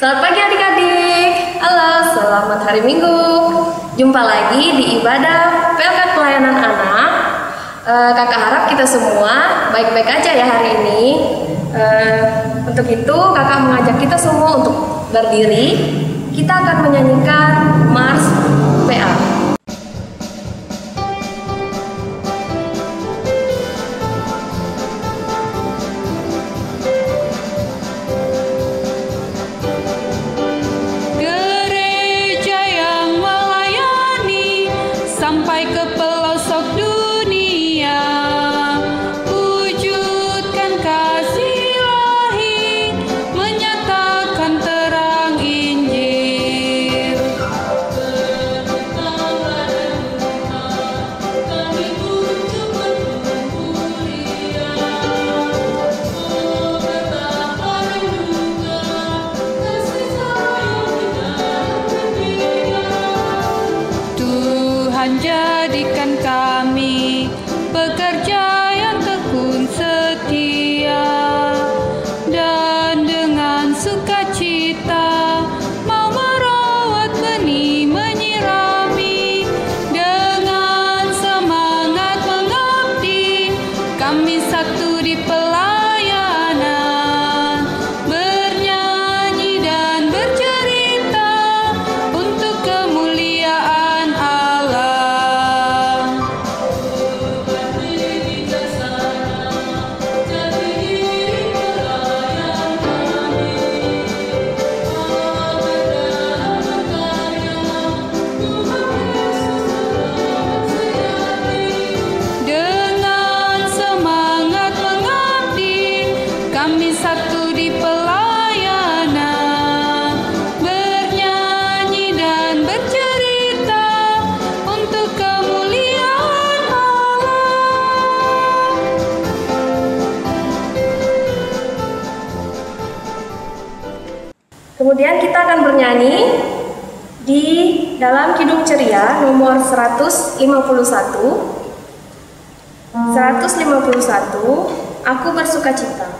Selamat pagi adik-adik. Halo, selamat hari Minggu. Jumpa lagi di ibadah PLK Pelayanan Anak. Kakak harap kita semua baik-baik aja ya hari ini. Untuk itu kakak mengajak kita semua untuk berdiri. Kita akan menyanyikan Mars PA. Sampai ke pelosok dunia, wujudkan kasih ilahi, menyatakan terang Injil. Kami butuh bermulia, oh betapa rindukan kasih sayang di dalam dunia. Tuhan jadikan kami pekerja yang tekun setia, dan dengan sukacita mau merawat benih, menyirami, dengan semangat mengabdi. Kami satu di pelayanan, bernyanyi dan bercerita untuk kemuliaan Allah. Dengan semangat mengabdi, kami satu di pelayanan, bernyanyi dan bercerita untuk kemuliaan Allah. Kemudian kita akan bernyanyi di dalam Kidung Ceria nomor 151. 151, Aku Bersukacita.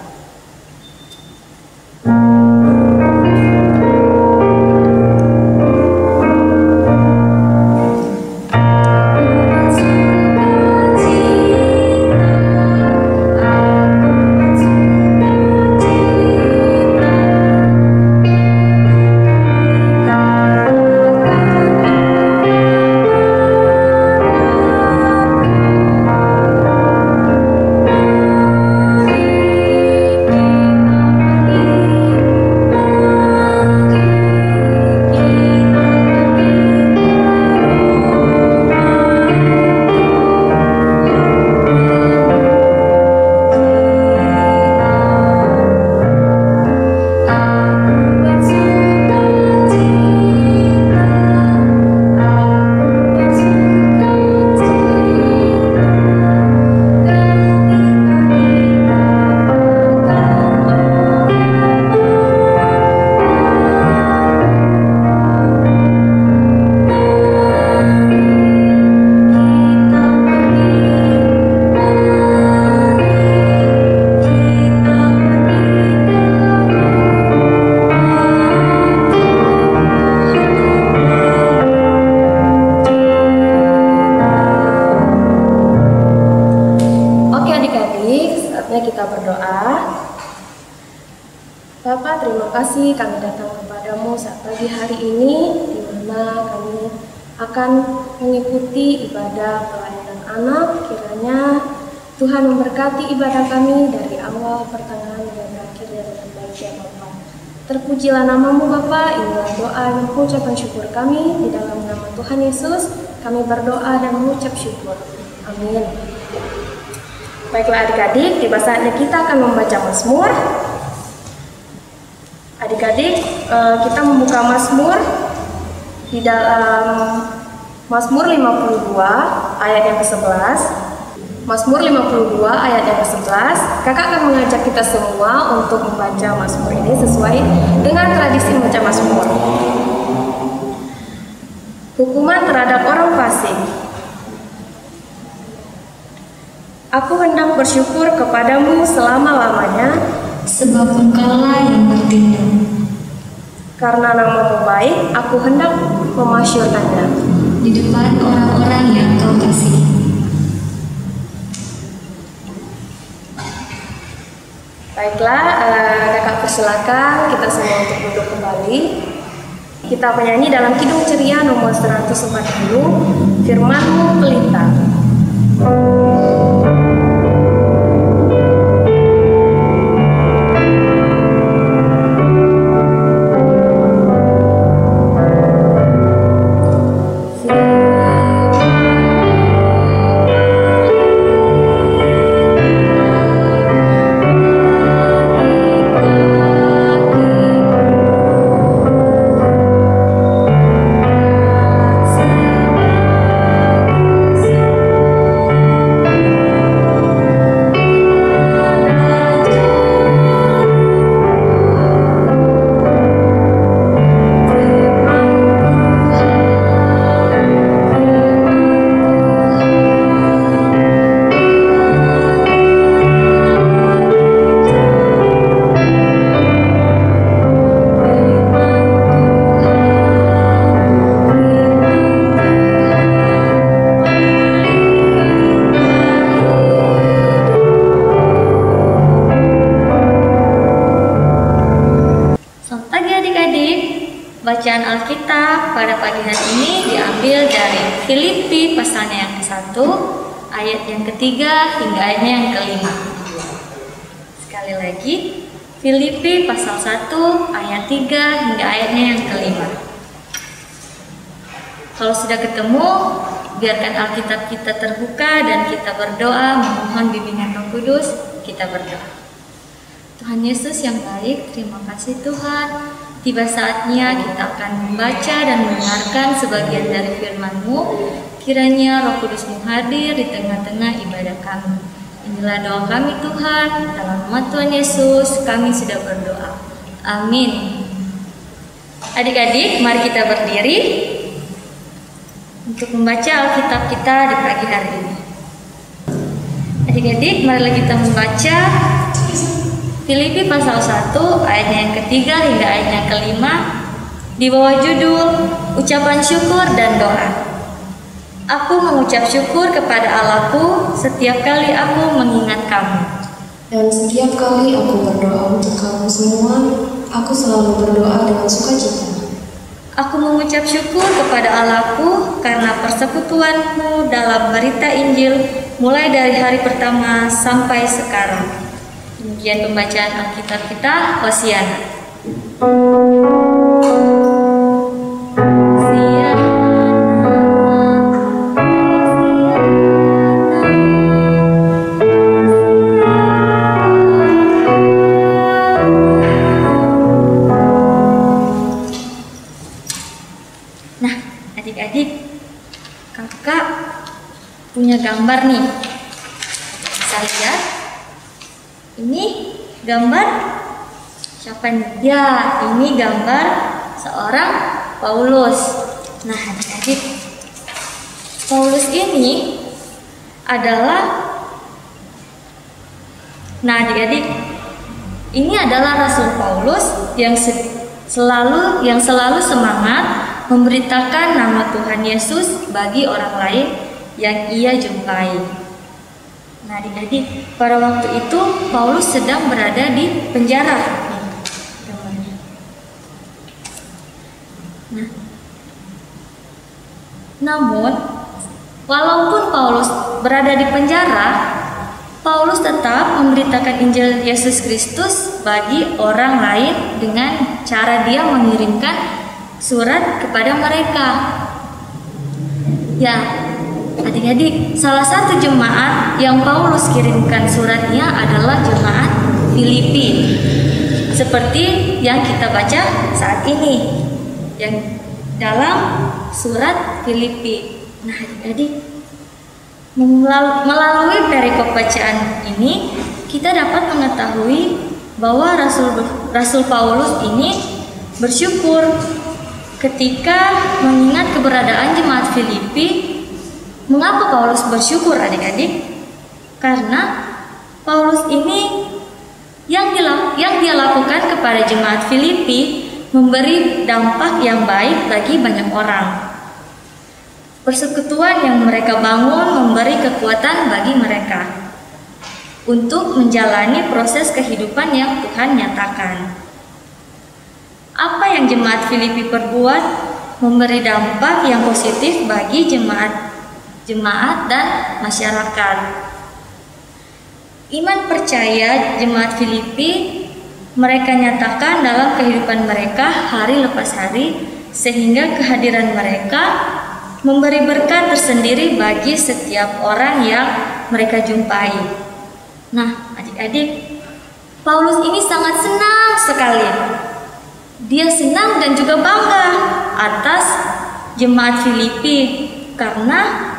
Kita berdoa. Bapa, terima kasih kami datang kepadamu saat pagi hari ini, di mana kami akan mengikuti ibadah pelayanan anak. Kiranya Tuhan memberkati ibadah kami dari awal, pertengahan, dan akhirnya dengan baik ya Bapa. Terpujilah namamu Bapa. Inilah doa dan pengucapan syukur kami di dalam nama Tuhan Yesus. Kami berdoa dan mengucap syukur. Amin. Baiklah adik-adik, tiba saatnya kita akan membaca Mazmur. Adik-adik, kita membuka Mazmur di dalam Mazmur 52 ayat yang ke-11. Mazmur 52 ayat yang ke-11. Kakak akan mengajak kita semua untuk membaca Mazmur ini sesuai dengan tradisi membaca Mazmur. Hukuman terhadap orang fasik. Aku hendak bersyukur kepadamu selama-lamanya, sebab Engkaulah yang bertindak. Karena namamu baik, aku hendak memasyurkannya di depan orang-orang yang kau kasihi. Baiklah, kakak persilakan kita semua untuk duduk kembali. Kita penyanyi dalam Kidung Ceria nomor 140, Firman-Mu Pelita. Bacaan Alkitab pada pagi hari ini diambil dari Filipi pasalnya yang ke-1, ayat yang ke-3 hingga ayatnya yang ke-5. Sekali lagi, Filipi pasal 1 ayat 3 hingga ayatnya yang ke-5. Kalau sudah ketemu, biarkan Alkitab kita terbuka dan kita berdoa memohon bimbingan Roh Kudus. Kita berdoa. Tuhan Yesus yang baik, terima kasih Tuhan. Tiba saatnya kita akan membaca dan mendengarkan sebagian dari firman-Mu. Kiranya Roh Kudus-Mu hadir di tengah-tengah ibadah kami. Inilah doa kami Tuhan, dalam nama Tuhan Yesus kami sudah berdoa. Amin. Adik-adik, mari kita berdiri untuk membaca Alkitab kita di pagi hari ini. Adik-adik, marilah kita membaca Filipi pasal 1 ayatnya yang ke-3 hingga ayatnya yang ke-5 di bawah judul Ucapan Syukur dan Doa. Aku mengucap syukur kepada Allahku setiap kali aku mengingat kamu. Dan setiap kali aku berdoa untuk kamu semua, aku selalu berdoa dengan sukacita. Aku mengucap syukur kepada Allahku karena persekutuanmu dalam berita Injil mulai dari hari pertama sampai sekarang. Demikian pembacaan Alkitab kita, Hosiana. Nah, adik-adik, kakak punya gambar nih. Bisa lihat? Ini gambar siapa nih? Ya, ini gambar seorang Paulus. Nah, adik-adik, Paulus ini adalah ini adalah Rasul Paulus yang selalu semangat memberitakan nama Tuhan Yesus bagi orang lain yang ia jumpai. Nah, adik-adik, pada waktu itu Paulus sedang berada di penjara. Nah, namun walaupun Paulus berada di penjara, Paulus tetap memberitakan Injil Yesus Kristus bagi orang lain dengan cara dia mengirimkan surat kepada mereka. Ya, adik-adik, salah satu jemaat yang Paulus kirimkan suratnya adalah jemaat Filipi. Seperti yang kita baca saat ini, yang dalam surat Filipi. Nah, adik-adik, melalui perikop bacaan ini, kita dapat mengetahui bahwa Rasul Paulus ini bersyukur ketika mengingat keberadaan jemaat Filipi. Mengapa Paulus bersyukur, adik-adik? Karena Paulus ini yang dia lakukan kepada jemaat Filipi memberi dampak yang baik bagi banyak orang. Persekutuan yang mereka bangun memberi kekuatan bagi mereka untuk menjalani proses kehidupan yang Tuhan nyatakan. Apa yang jemaat Filipi perbuat memberi dampak yang positif bagi jemaat dan masyarakat. Iman percaya jemaat Filipi mereka nyatakan dalam kehidupan mereka hari lepas hari, sehingga kehadiran mereka memberi berkat tersendiri bagi setiap orang yang mereka jumpai. Nah, adik-adik, Paulus ini sangat senang sekali. Dia senang dan juga bangga atas jemaat Filipi karena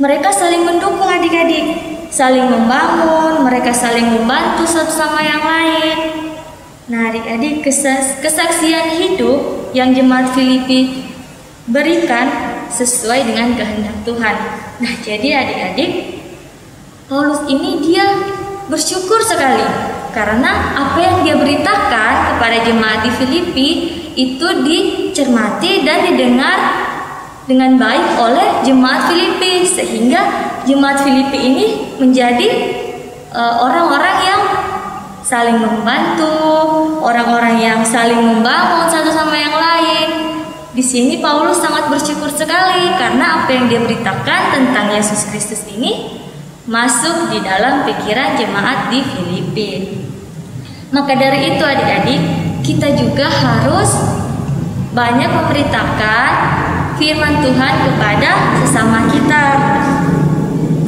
mereka saling mendukung adik-adik, saling membangun, mereka saling membantu satu sama yang lain. Nah, adik-adik, kesaksian hidup yang jemaat Filipi berikan sesuai dengan kehendak Tuhan. Nah, jadi adik-adik, Paulus ini dia bersyukur sekali karena apa yang dia beritakan kepada jemaat di Filipi itu dicermati dan didengar dengan baik oleh jemaat Filipi, sehingga jemaat Filipi ini menjadi orang-orang yang saling membantu, orang-orang yang saling membangun satu sama yang lain. Di sini Paulus sangat bersyukur sekali karena apa yang dia beritakan tentang Yesus Kristus ini masuk di dalam pikiran jemaat di Filipi. Maka dari itu adik-adik, kita juga harus banyak memberitakan firman Tuhan kepada sesama kita.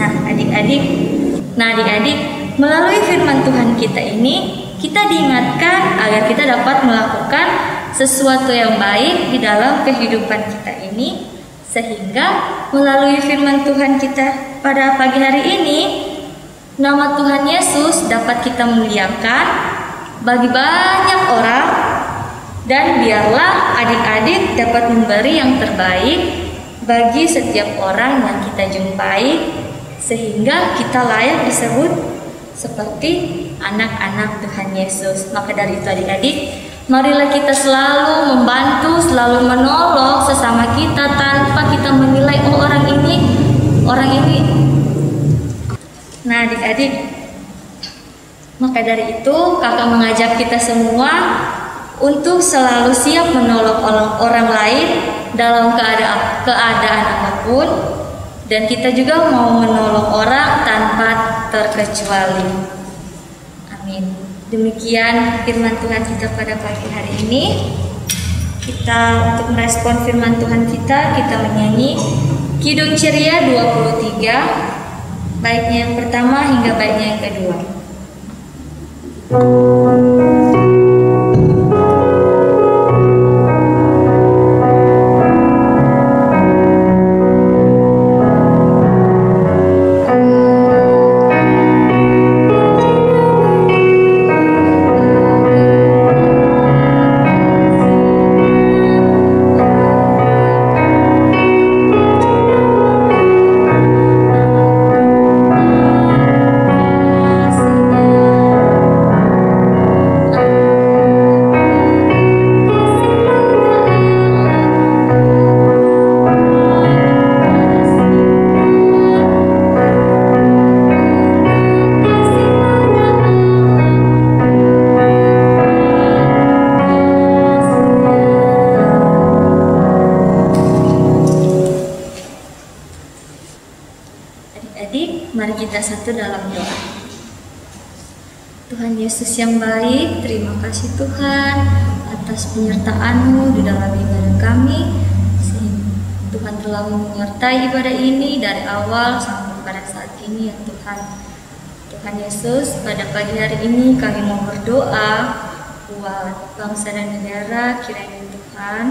Nah, adik-adik, melalui firman Tuhan kita ini, kita diingatkan agar kita dapat melakukan sesuatu yang baik di dalam kehidupan kita ini, sehingga melalui firman Tuhan kita pada pagi hari ini, nama Tuhan Yesus dapat kita muliakan bagi banyak orang, dan biarlah adik-adik dapat memberi yang terbaik bagi setiap orang yang kita jumpai, sehingga kita layak disebut seperti anak-anak Tuhan Yesus. Maka dari itu adik-adik, marilah kita selalu membantu, selalu menolong sesama kita tanpa kita menilai orang ini. Nah adik-adik, maka dari itu kakak mengajak kita semua untuk selalu siap menolong orang lain dalam keadaan apapun, dan kita juga mau menolong orang tanpa terkecuali. Amin. Demikian firman Tuhan kita pada pagi hari ini. Kita untuk merespon firman Tuhan kita menyanyi Kidung Ceria 23, baiknya yang pertama hingga baiknya yang kedua. Mari kita satu dalam doa. Tuhan Yesus yang baik, terima kasih Tuhan atas penyertaan-Mu di dalam ibadah kami. Tuhan telah menyertai ibadah ini dari awal sampai pada saat ini ya Tuhan. Tuhan Yesus, pada pagi hari ini kami mau berdoa buat bangsa dan negara, kiranya Tuhan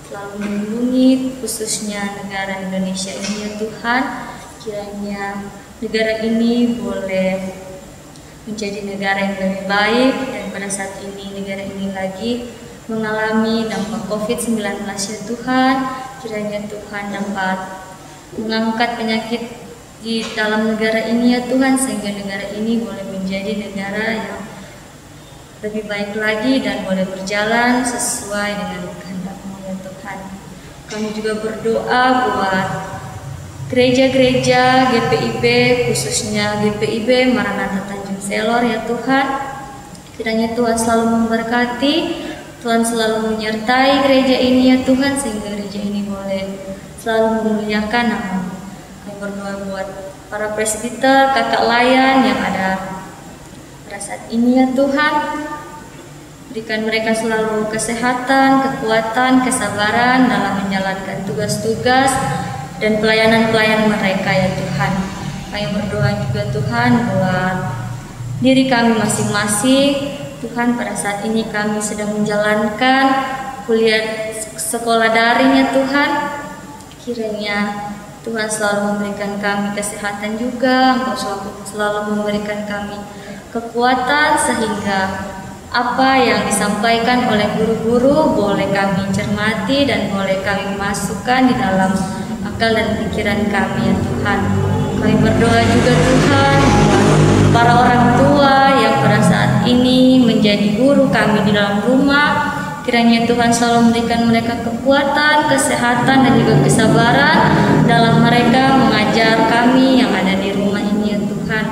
selalu melindungi khususnya negara Indonesia ini ya Tuhan. Kiranya negara ini boleh menjadi negara yang lebih baik, dan pada saat ini negara ini lagi mengalami dampak COVID-19 ya Tuhan. Kiranya Tuhan dapat mengangkat penyakit di dalam negara ini ya Tuhan, sehingga negara ini boleh menjadi negara yang lebih baik lagi dan boleh berjalan sesuai dengan kehendak-Mu ya Tuhan. Kami juga berdoa buat gereja-gereja GPIB, khususnya GPIB Maranatha Tanjung Selor ya Tuhan. Kiranya Tuhan selalu memberkati, Tuhan selalu menyertai gereja ini ya Tuhan, sehingga gereja ini boleh selalu memuliakan nama-Mu. Kami berdoa buat para presbiter, kakak layan yang ada pada saat ini ya Tuhan. Berikan mereka selalu kesehatan, kekuatan, kesabaran dalam menjalankan tugas-tugas dan pelayanan-pelayanan mereka ya Tuhan. Kami berdoa juga Tuhan buat diri kami masing-masing. Tuhan, pada saat ini kami sedang menjalankan kuliah sekolah daring ya Tuhan. Kiranya Tuhan selalu memberikan kami kesehatan juga, Engkau selalu memberikan kami kekuatan sehingga apa yang disampaikan oleh guru-guru boleh kami cermati dan boleh kami masukkan di dalam akal dan pikiran kami ya Tuhan. Kami berdoa juga Tuhan para orang tua yang pada saat ini menjadi guru kami di dalam rumah. Kiranya Tuhan selalu memberikan mereka kekuatan, kesehatan dan juga kesabaran dalam mereka mengajar kami yang ada di rumah ini ya Tuhan.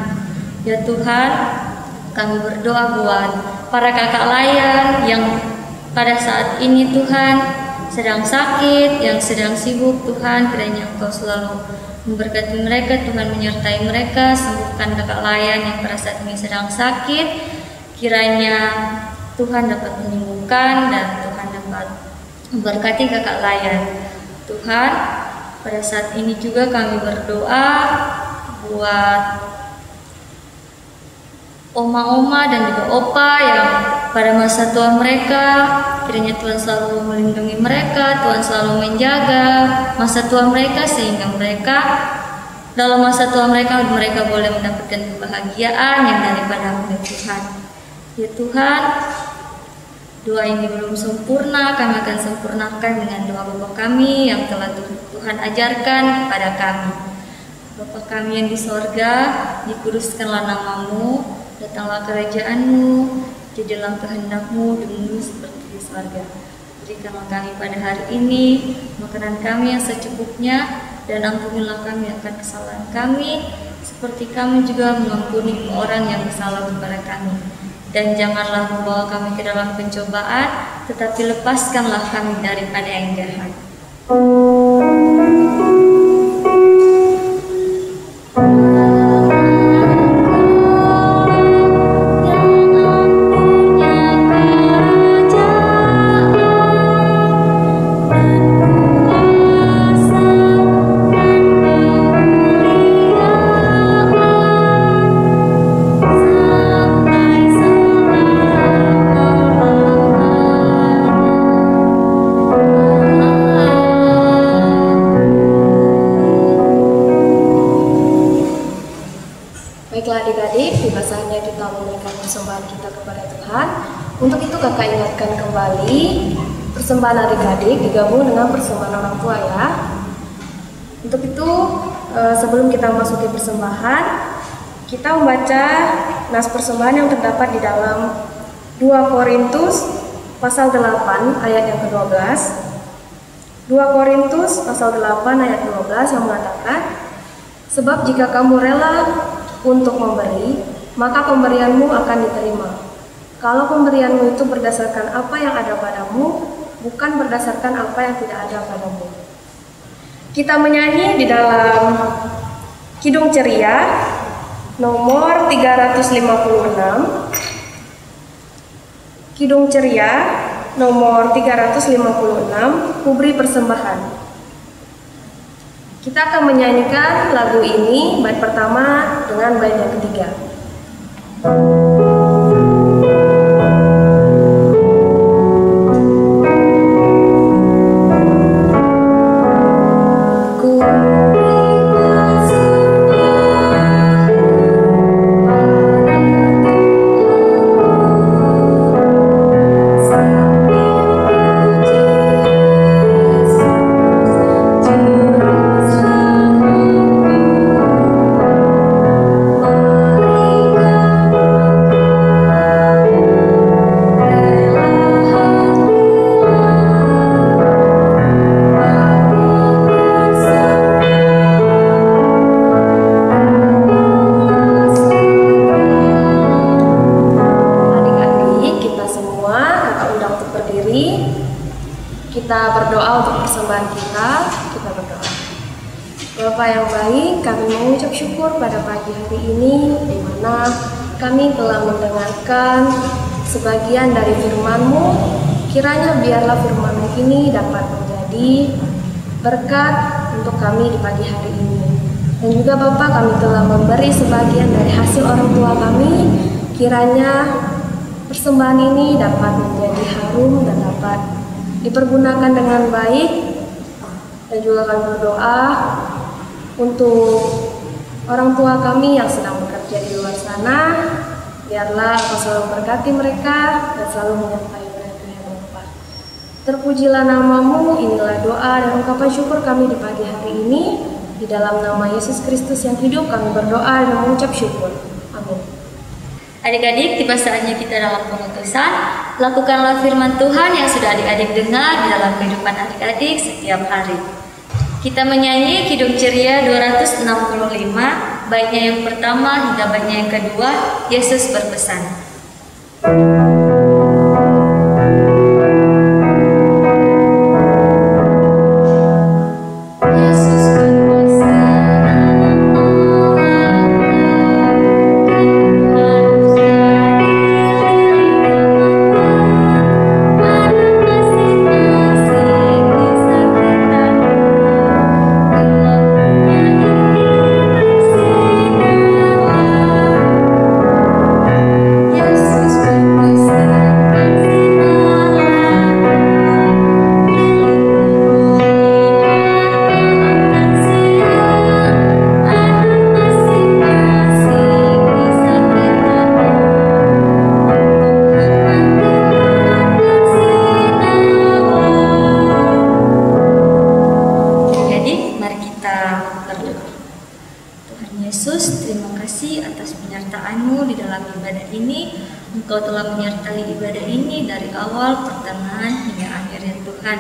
Ya Tuhan, kami berdoa buat para kakak layan yang pada saat ini Tuhan sedang sakit, yang sedang sibuk Tuhan. Kiranya Engkau selalu memberkati mereka, Tuhan menyertai mereka, sembuhkan kakak layan yang pada saat ini sedang sakit. Kiranya Tuhan dapat menyembuhkan dan Tuhan dapat memberkati kakak layan. Tuhan, pada saat ini juga kami berdoa buat oma-oma dan juga opa yang pada masa tua mereka. Kiranya Tuhan selalu melindungi mereka, Tuhan selalu menjaga masa tua mereka sehingga mereka dalam masa tua mereka boleh mendapatkan kebahagiaan yang daripada Tuhan. Ya Tuhan, doa ini belum sempurna, kami akan sempurnakan dengan doa Bapa kami yang telah Tuhan ajarkan kepada kami. Bapa kami yang di sorga, dikuduskanlah nama-Mu, datanglah kerajaan-Mu, jadilah kehendak-Mu di bumi seperti di sorga. Berikanlah kami pada hari ini makanan kami yang secukupnya, dan ampunilah kami akan kesalahan kami, seperti kami juga mengampuni orang yang bersalah kepada kami. Dan janganlah membawa kami ke dalam pencobaan, tetapi lepaskanlah kami daripada yang jahat. Baiklah adik-adik, tiba saatnya kita memberikan persembahan kita kepada Tuhan. Untuk itu kakak ingatkan kembali, persembahan adik-adik digabung dengan persembahan orang tua ya. Untuk itu sebelum kita memasuki persembahan, kita membaca nas persembahan yang terdapat di dalam 2 Korintus pasal 8 ayat yang ke-12. 2 Korintus pasal 8 ayat 12 yang mengatakan, sebab jika kamu rela untuk memberi, maka pemberianmu akan diterima. Kalau pemberianmu itu berdasarkan apa yang ada padamu, bukan berdasarkan apa yang tidak ada padamu. Kita menyanyi di dalam Kidung Ceria nomor 356. Kidung Ceria nomor 356, Kuberi Persembahan. Kita akan menyanyikan lagu ini bait pertama dengan bait yang ketiga. Ku kita berdoa. Bapa yang baik, kami mengucap syukur pada pagi hari ini, di mana kami telah mendengarkan sebagian dari firman-Mu. Kiranya biarlah firman-Mu ini dapat menjadi berkat untuk kami di pagi hari ini. Dan juga Bapa, kami telah memberi sebagian dari hasil orang tua kami. Kiranya persembahan ini dapat menjadi harum dan dapat dipergunakan dengan baik. Dan juga kami berdoa untuk orang tua kami yang sedang bekerja di luar sana. Biarlah Engkau selalu berkati mereka dan selalu menyertai mereka ya Bapa. Terpujilah nama-Mu, inilah doa dan ungkapan syukur kami di pagi hari ini. Di dalam nama Yesus Kristus yang hidup kami berdoa dan mengucap syukur. Amin. Adik-adik, tiba saatnya kita dalam pengutusan. Lakukanlah firman Tuhan yang sudah adik-adik dengar di dalam kehidupan adik-adik setiap hari. Kita menyanyi Kidung Ceria 265, baitnya yang pertama hingga baitnya yang kedua, Yesus berpesan. Yesus, terima kasih atas penyertaan-Mu di dalam ibadah ini. Engkau telah menyertai ibadah ini dari awal, pertengahan, hingga akhir ya Tuhan.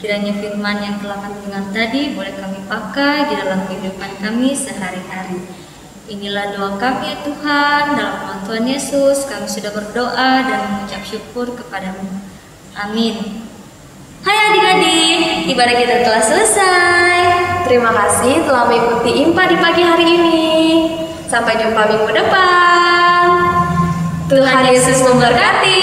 Kiranya firman yang telah kami dengar tadi boleh kami pakai di dalam kehidupan kami sehari-hari. Inilah doa kami ya Tuhan, dalam nama Tuhan Yesus kami sudah berdoa dan mengucap syukur kepadamu. Amin. Hai adik-adik, ibadah kita telah selesai. Terima kasih telah mengikuti IMPA di pagi hari ini. Sampai jumpa minggu depan. Tuhan Yesus memberkati.